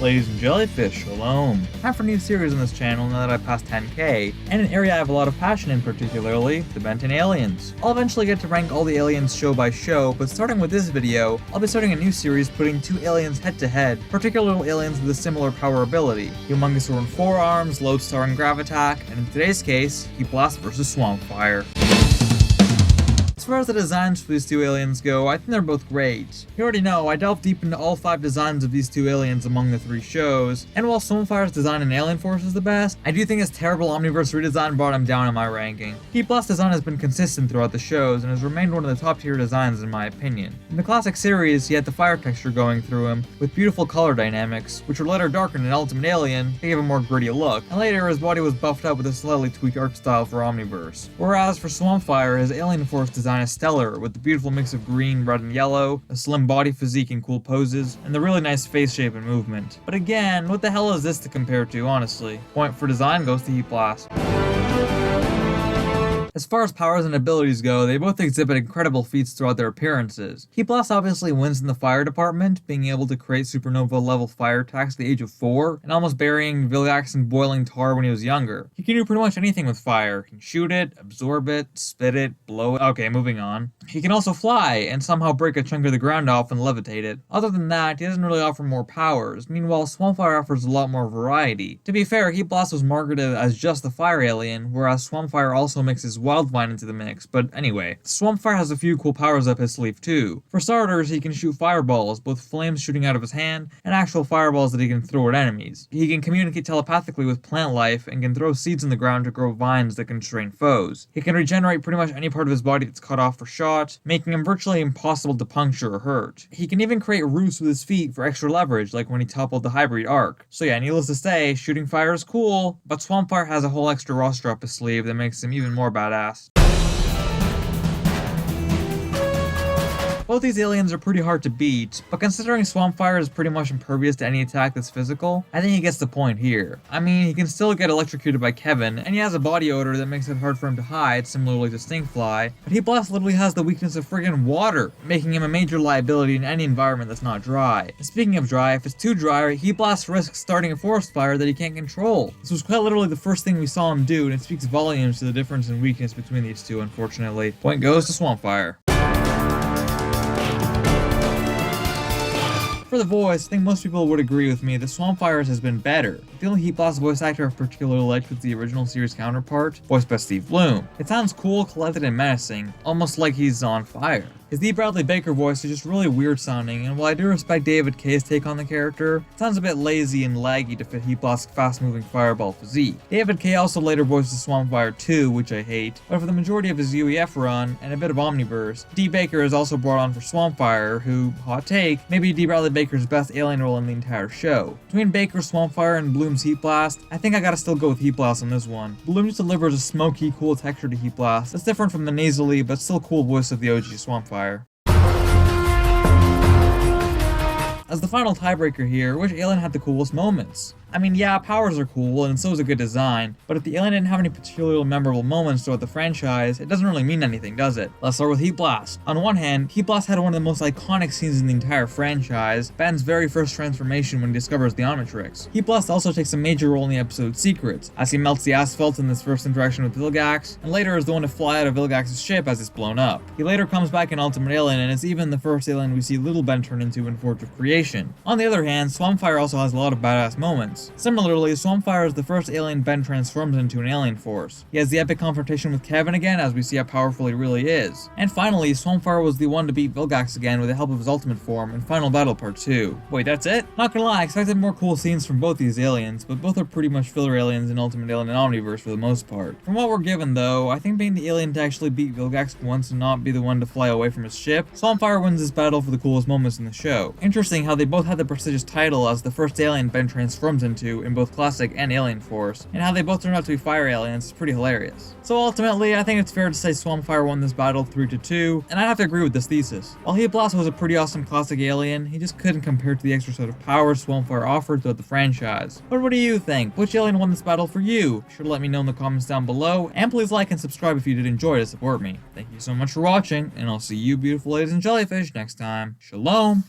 Ladies and jellyfish, shalom. Time for a new series on this channel now that I passed 10k, and an area I have a lot of passion in, particularly the Benton aliens. I'll eventually get to rank all the aliens show by show, but starting with this video, I'll be starting a new series putting two aliens head to head, particularly aliens with a similar power ability. Humongous Horn 4 arms, Lodestar and Gravitak, and in today's case, Heatblast versus Swampfire. As far as the designs for these two aliens go, I think they're both great. You already know, I delved deep into all 5 designs of these two aliens among the 3 shows, and while Swampfire's design in Alien Force is the best, I do think his terrible Omniverse redesign brought him down in my ranking. Heatblast's design has been consistent throughout the shows, and has remained one of the top tier designs in my opinion. In the classic series, he had the fire texture going through him, with beautiful color dynamics, which were later darkened in Ultimate Alien to give a more gritty look, and later his body was buffed up with a slightly tweaked art style for Omniverse. Whereas for Swampfire, his Alien Force design is stellar, with the beautiful mix of green, red, and yellow, a slim body physique and cool poses, and the really nice face shape and movement. But again, what the hell is this to compare to, honestly? Point for design goes to Heatblast. As far as powers and abilities go, they both exhibit incredible feats throughout their appearances. Heatblast obviously wins in the fire department, being able to create supernova level fire attacks at the age of 4, and almost burying Vilgax in boiling tar when he was younger. He can do pretty much anything with fire. He can shoot it, absorb it, spit it, blow it. Okay, moving on. He can also fly, and somehow break a chunk of the ground off and levitate it. Other than that, he doesn't really offer more powers. Meanwhile, Swampfire offers a lot more variety. To be fair, Heatblast was marketed as just the fire alien, whereas Swampfire also mixes Wildvine into the mix, but anyway. Swampfire has a few cool powers up his sleeve too. For starters, he can shoot fireballs, both flames shooting out of his hand, and actual fireballs that he can throw at enemies. He can communicate telepathically with plant life, and can throw seeds in the ground to grow vines that can strain foes. He can regenerate pretty much any part of his body that's cut off or shot, making him virtually impossible to puncture or hurt. He can even create roots with his feet for extra leverage, like when he toppled the hybrid Ark. So yeah, needless to say, shooting fire is cool, but Swampfire has a whole extra roster up his sleeve that makes him even more badass. Both these aliens are pretty hard to beat, but considering Swampfire is pretty much impervious to any attack that's physical, I think he gets the point here. I mean, he can still get electrocuted by Kevin, and he has a body odor that makes it hard for him to hide, similarly to Stinkfly, but Heatblast literally has the weakness of friggin' water, making him a major liability in any environment that's not dry. And speaking of dry, if it's too dry, Heatblast risks starting a forest fire that he can't control. This was quite literally the first thing we saw him do, and it speaks volumes to the difference in weakness between these two, unfortunately. Point goes to Swampfire. For the voice, I think most people would agree with me that Swampfire's has been better. The only Heatblast voice actor I've particularly liked was the original series counterpart, voiced by Steve Bloom. It sounds cool, collected, and menacing, almost like he's on fire. His D. Bradley Baker voice is just really weird sounding, and while I do respect David K's take on the character, it sounds a bit lazy and laggy to fit Heatblast's fast-moving fireball physique. David K also later voiced the Swampfire 2, which I hate, but for the majority of his UEF run, and a bit of Omniverse, D. Baker is also brought on for Swampfire, who, hot take, may be D. Bradley Baker's best alien role in the entire show. Between Baker's Swampfire and Bloom's Heatblast, I think I gotta still go with Heatblast on this one. Bloom just delivers a smoky, cool texture to Heatblast that's different from the nasally but still cool voice of the OG Swampfire. As the final tiebreaker here, which alien had the coolest moments? I mean, yeah, powers are cool, and so is a good design, but if the alien didn't have any particularly memorable moments throughout the franchise, it doesn't really mean anything, does it? Let's start with Heatblast. On one hand, Heatblast had one of the most iconic scenes in the entire franchise, Ben's very first transformation when he discovers the Omnitrix. Heatblast also takes a major role in the episode Secrets, as he melts the asphalt in this first interaction with Vilgax, and later is the one to fly out of Vilgax's ship as it's blown up. He later comes back in Ultimate Alien, and is even the first alien we see Little Ben turn into in Forge of Creation. On the other hand, Swampfire also has a lot of badass moments. Similarly, Swampfire is the first alien Ben transforms into an alien force. He has the epic confrontation with Kevin again, as we see how powerful he really is. And finally, Swampfire was the one to beat Vilgax again with the help of his ultimate form in Final Battle Part 2. Wait, that's it? Not gonna lie, I expected more cool scenes from both these aliens, but both are pretty much filler aliens in Ultimate Alien and Omniverse for the most part. From what we're given though, I think being the alien to actually beat Vilgax once and not be the one to fly away from his ship, Swampfire wins this battle for the coolest moments in the show. Interesting how they both had the prestigious title as the first alien Ben transforms into in both Classic and Alien Force, and how they both turned out to be fire aliens is pretty hilarious. So ultimately, I think it's fair to say Swampfire won this battle 3-2, and I'd have to agree with this thesis. While Heatblast was a pretty awesome classic alien, he just couldn't compare to the extra set of powers Swampfire offered throughout the franchise. But what do you think? Which alien won this battle for you? Be sure to let me know in the comments down below, and please like and subscribe if you did enjoy to support me. Thank you so much for watching, and I'll see you beautiful ladies and jellyfish next time. Shalom!